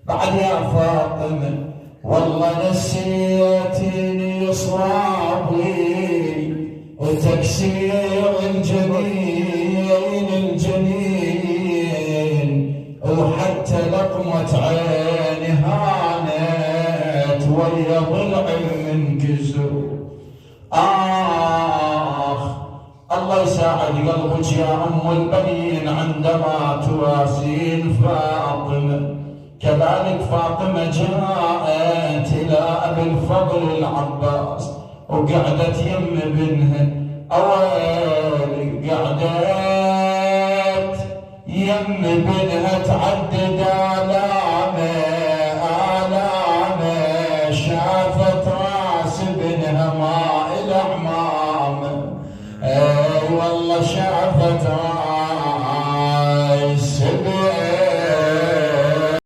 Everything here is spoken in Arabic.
بعد يا فاطمة والله نسيتني إصرابي وتكسير الجنين وحتى لقمة عيني هانت ويا ضلعي من جزر. الله يساعد قلبك يا أم البنين عندما تواسين فاطمة. كذلك فاطمة جاءت إلى أبي الفضل العباس وقعدت يم بنها، أويلي قعدت يم بنها تعد